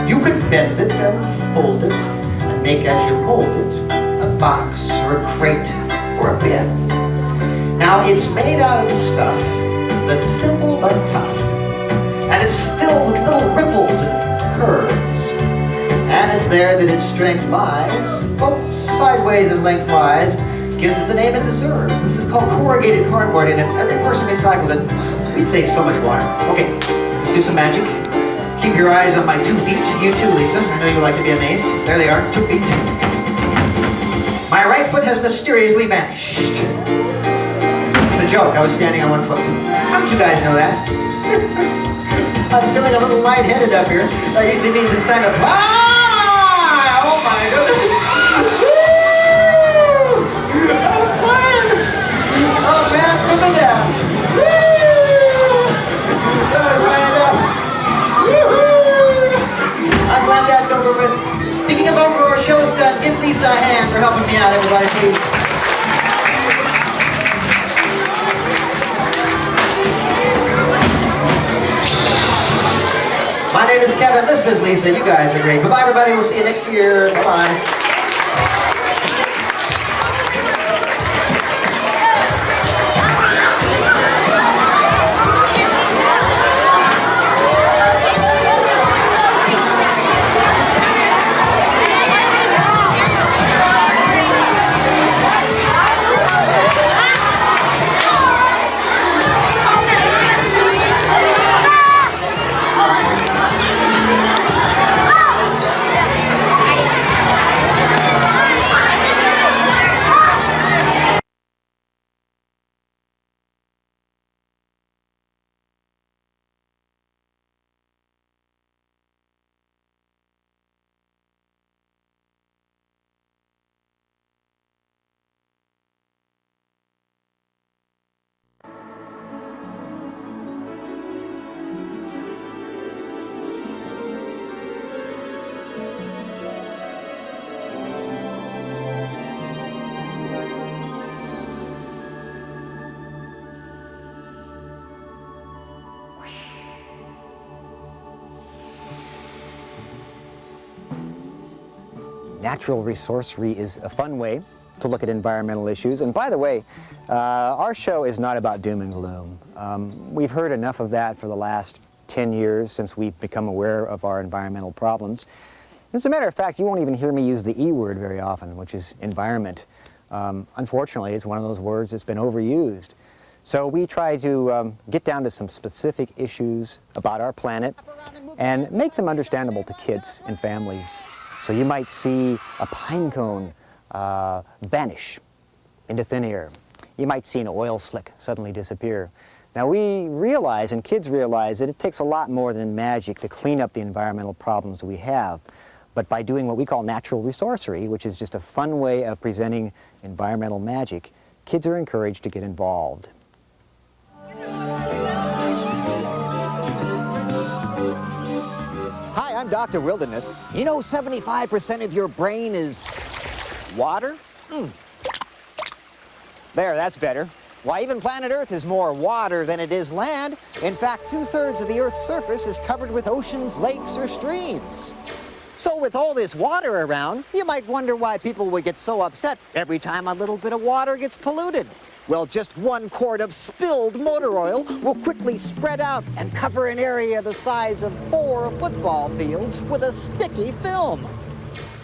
You could bend it and fold it and make as you mold it a box or a crate or a bin. Now it's made out of stuff that's simple but tough, and it's filled with little ripples and curves, and it's there that its strength lies, both sideways and lengthwise, gives it the name it deserves. This is called corrugated cardboard, and if every person recycled it, we'd save so much water. Okay, let's do some magic. Keep your eyes on my 2 feet. You too, Lisa. I know you like to be amazed. There they are, 2 feet. My right foot has mysteriously vanished. It's a joke. I was standing on 1 foot. How did you guys know that? I'm feeling a little lightheaded up here. That usually means it's time to fly. Oh my goodness. I'm flying. Oh man, coming down. I'm glad that's over with. Speaking of over, our show is done. Give Lisa a hand for helping me out, everybody, please. My name is Kevin. This is Lisa. You guys are great. Bye-bye, everybody. We'll see you next year. Bye-bye. Natural resourcery is a fun way to look at environmental issues. And by the way, our show is not about doom and gloom. We've heard enough of that for the last 10 years since we've become aware of our environmental problems. As a matter of fact, you won't even hear me use the E word very often, which is environment. Unfortunately, it's one of those words that's been overused. So we try to get down to some specific issues about our planet and make them understandable to kids and families. So you might see a pine cone vanish into thin air. You might see an oil slick suddenly disappear. Now we realize, and kids realize, that it takes a lot more than magic to clean up the environmental problems we have. But by doing what we call natural resourcery, which is just a fun way of presenting environmental magic, kids are encouraged to get involved. Hi, I'm Dr. Wilderness. You know 75% of your brain is water? There, that's better. Why, even planet Earth is more water than it is land. In fact, 2/3 of the Earth's surface is covered with oceans, lakes, or streams. So with all this water around, you might wonder why people would get so upset every time a little bit of water gets polluted. Well, just 1 quart of spilled motor oil will quickly spread out and cover an area the size of 4 football fields with a sticky film.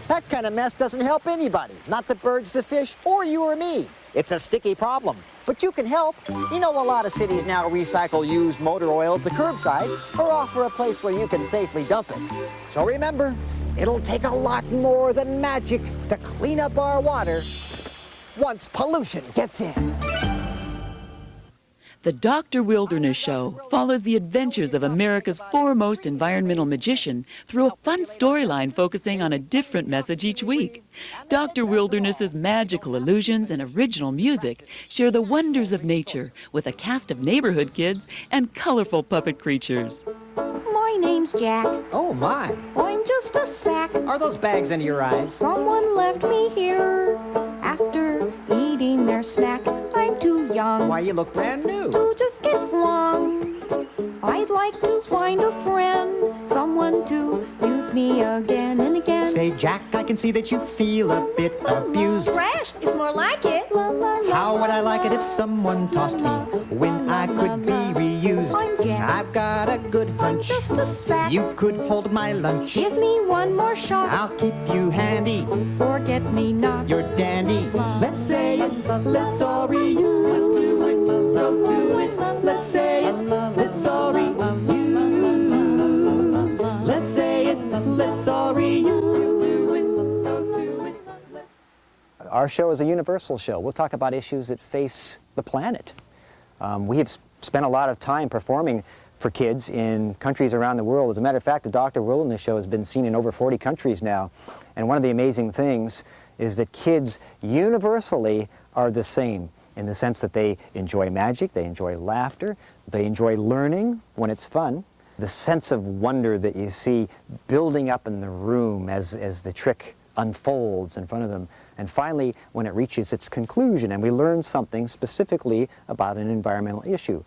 That kind of mess doesn't help anybody, not the birds, the fish, or you or me. It's a sticky problem, but you can help. You know, a lot of cities now recycle used motor oil at the curbside or offer a place where you can safely dump it. So remember, it'll take a lot more than magic to clean up our water once pollution gets in. The Dr. Wilderness Show follows the adventures of America's foremost environmental magician through a fun storyline focusing on a different message each week. Dr. Wilderness's magical illusions and original music share the wonders of nature with a cast of neighborhood kids and colorful puppet creatures. My name's Jack. Oh, my. I'm just a sack. Are those bags under your eyes? Someone left me here after eating their snack. I'm too young Why, you look brand new. to just get flung. I'd like to find a friend, someone to use me again and again. Say, Jack, I can see that you feel a bit abused. Trash is more like it. How would I like it if someone tossed me when I could be reused? I'm Jack. I've got a good hunch. Just a sack. You could hold my lunch. Give me one more shot. I'll keep you handy. Forget me not. You're dandy. Let's say it. Let's all reuse. Go to it. Let's say it. Let's all reuse. Let's say it. Let's all reuse. Our show is a universal show. We'll talk about issues that face the planet. We have spent a lot of time performing for kids in countries around the world. As a matter of fact, the Dr. Wilderness Show has been seen in over 40 countries now. And one of the amazing things is that kids universally are the same in the sense that they enjoy magic, they enjoy laughter, they enjoy learning when it's fun. The sense of wonder that you see building up in the room as the trick unfolds in front of them. And finally, when it reaches its conclusion and we learn something specifically about an environmental issue.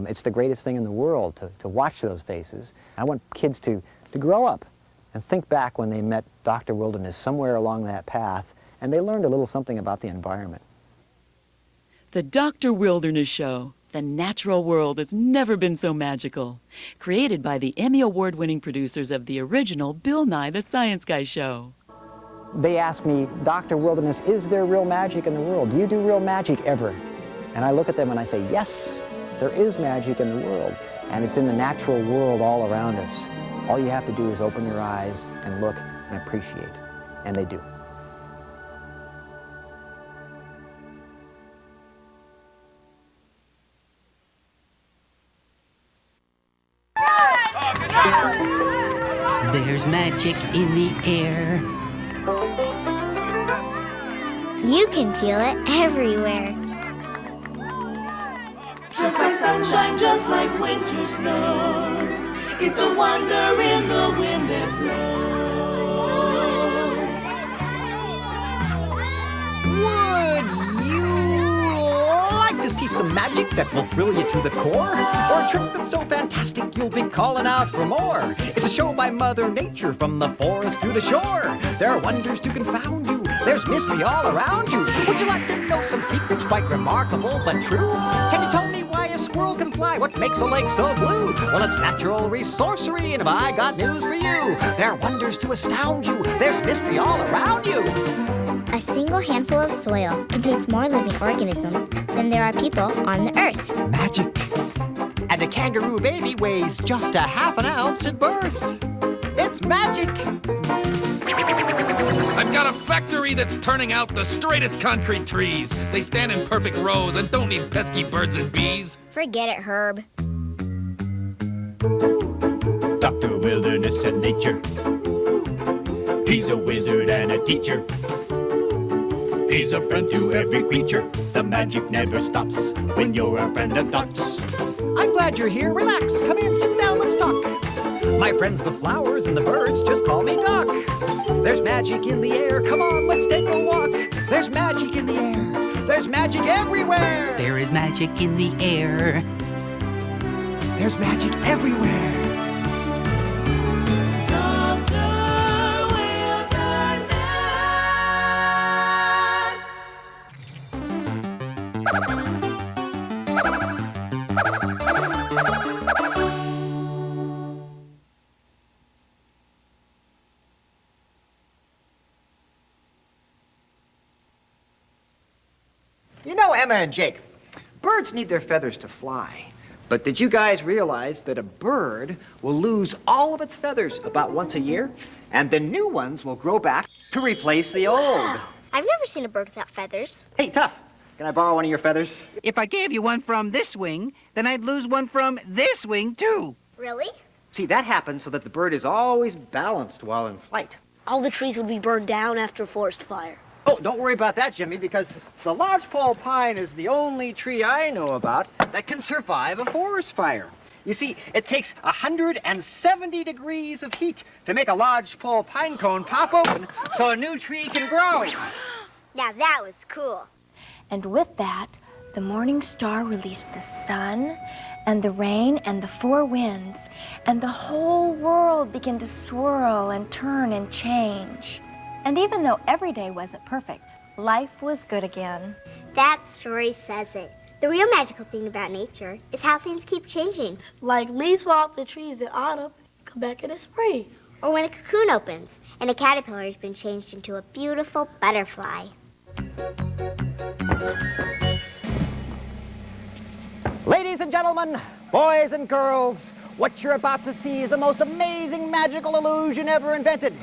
It's the greatest thing in the world to watch those faces. I want kids to grow up and think back when they met Dr. Wilderness somewhere along that path and they learned a little something about the environment. The Dr. Wilderness Show. The natural world has never been so magical. Created by the Emmy Award-winning producers of the original Bill Nye the Science Guy show. They ask me, Dr. Wilderness, is there real magic in the world? Do you do real magic ever? And I look at them and I say, yes, there is magic in the world. And it's in the natural world all around us. All you have to do is open your eyes and look and appreciate. And they do. There's magic in the air. You can feel it everywhere. Just like sunshine, just like winter snows, it's a wonder in the wind that Would blows. you like to see some magic that will thrill you to the core? Or a trick that's so fantastic you'll be calling out for more? It's a show by Mother Nature from the forest to the shore. There are wonders to confound you. There's mystery all around you. Would you like to know some secrets quite remarkable but true? Can you tell me why a squirrel can fly? What makes a lake so blue? Well, it's natural resourcery, and I got news for you. There are wonders to astound you. There's mystery all around you. A single handful of soil contains more living organisms than there are people on the earth. Magic. And a kangaroo baby weighs just a half an ounce at birth. It's magic. I've got a factory that's turning out the straightest concrete trees. They stand in perfect rows and don't need pesky birds and bees. Forget it, Herb. Dr. Wilderness and Nature. He's a wizard and a teacher. He's a friend to every creature. The magic never stops when you're a friend of thoughts. glad you're here. Relax. Come in, sit down, let's talk. My friends, the flowers and the birds, just call me Doc. There's magic in the air. Come on, let's take a walk. There's magic in the air. There's magic everywhere. There is magic in the air. There's magic everywhere. You know, Emma and Jake, birds need their feathers to fly. But did you guys realize that a bird will lose all of its feathers about once a year, and the new ones will grow back to replace the old? I've never seen a bird without feathers. Hey, Tough, can I borrow one of your feathers? If I gave you one from this wing, then I'd lose one from this wing, too. Really? See, that happens so that the bird is always balanced while in flight. All the trees would be burned down after a forest fire. Oh, don't worry about that, Jimmy, because the lodgepole pine is the only tree I know about that can survive a forest fire. You see, it takes 170 degrees of heat to make a lodgepole pine cone pop open so a new tree can grow. Now that was cool. And with that, the morning star released the sun and the rain and the four winds, and the whole world began to swirl and turn and change. And even though every day wasn't perfect, life was good again. That story says it. The real magical thing about nature is how things keep changing. Like leaves fall off the trees in autumn, come back in the spring. Or when a cocoon opens and a caterpillar has been changed into a beautiful butterfly. Ladies and gentlemen, boys and girls, what you're about to see is the most amazing magical illusion ever invented.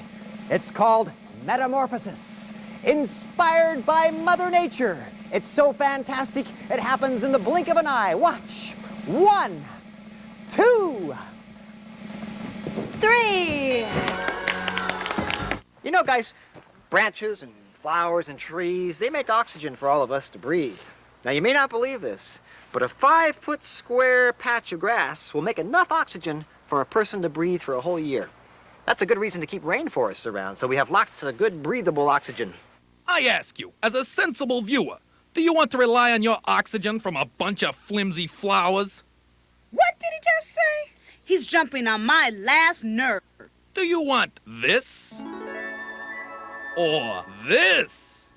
It's called metamorphosis, inspired by Mother Nature. It's so fantastic, it happens in the blink of an eye. Watch. 1, 2, 3. You know, guys, branches and flowers and trees, they make oxygen for all of us to breathe. Now, you may not believe this, but a 5-foot square patch of grass will make enough oxygen for a person to breathe for a whole year. That's a good reason to keep rainforests around, so we have lots of good breathable oxygen. I ask you, as a sensible viewer, do you want to rely on your oxygen from a bunch of flimsy flowers? What did he just say? He's jumping on my last nerve. Do you want this? Or this?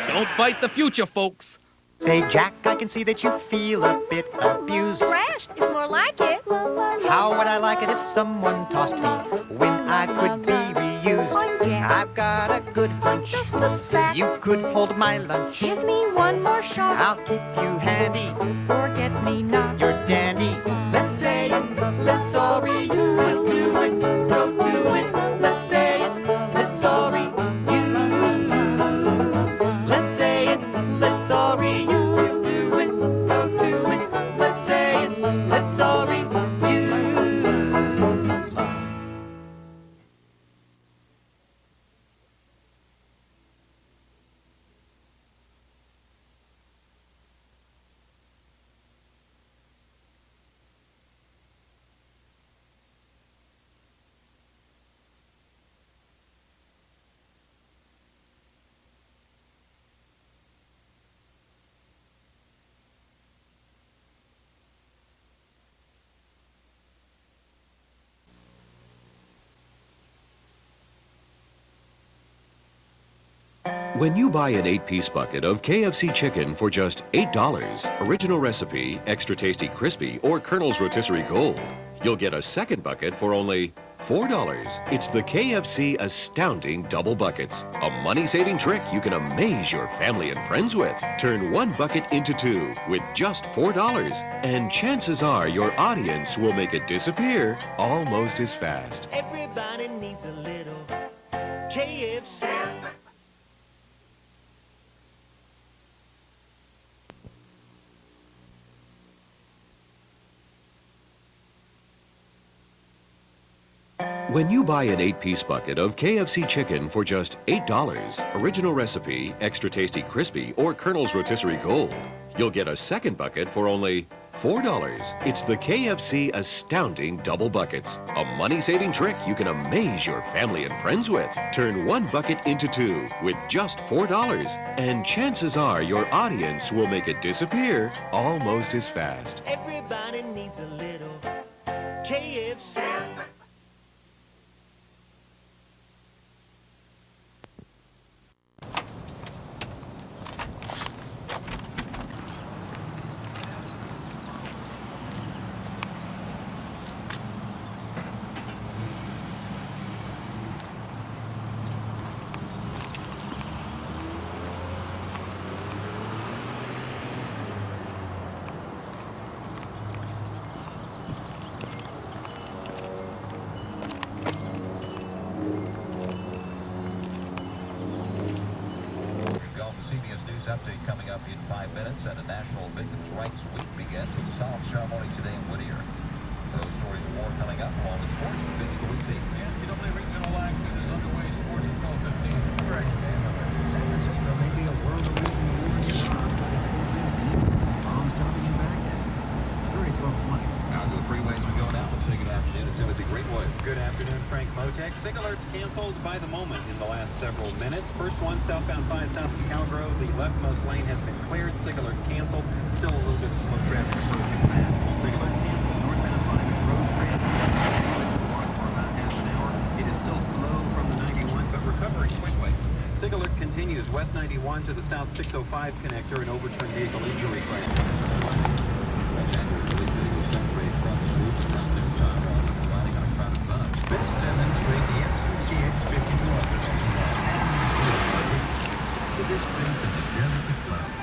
Don't fight the future, folks. Say, Jack, I can see that you feel a bit abused. Trashed is more like it. How would I like it if someone tossed me when I could be reused? I've got a good hunch. Just a sec. You could hold my lunch. Give me one more shot. I'll keep you handy. Forget me not. You're dandy. Let's say it. Let's all reuse. Do it. Go do it. Let's say it. Let's all reuse. Let's say it. Let's all reuse. Do it. Go do it. Let's say it. Let's all reuse. When you buy an 8-piece bucket of KFC chicken for just $8, original recipe, extra tasty crispy, or Colonel's rotisserie gold, you'll get a second bucket for only $4. It's the KFC Astounding Double Buckets, a money-saving trick you can amaze your family and friends with. Turn one bucket into two with just $4, and chances are your audience will make it disappear almost as fast. Everybody needs a little KFC. When you buy an 8-piece bucket of KFC chicken for just $8, original recipe, extra tasty crispy, or Colonel's rotisserie gold, you'll get a second bucket for only $4. It's the KFC Astounding Double Buckets, a money-saving trick you can amaze your family and friends with. Turn one bucket into two with just $4, and chances are your audience will make it disappear almost as fast. Everybody needs a little KFC. Update coming up in 5 minutes, and a National Victims' Rights Week begins with a solemn ceremony today in Whittier. Those stories and more coming up along with sports with Vince Lucy. NCAA regional action is underway. Sports at 12:15. Correct. San Francisco may be a world of bombs dropping in Baghdad. Very 12:20. Now to the freeways we go now. Let's say good afternoon to Timothy Greenwood. Good afternoon, Frank Motek. Sig alerts canceled by the moment in the last several minutes. First one, southbound 5 south to Cowgrove. The leftmost lane has been cleared. Sig alert canceled. Still a little bit slow traffic approaching that. Sig alert canceled. Northbound 5 at Rosecrans. For about half an hour. It is still slow from the 91, but recovering quickly. Sig alert continues west 91 to the south 605 connector, an overturned vehicle injury claim. The distance of the Jericho Club.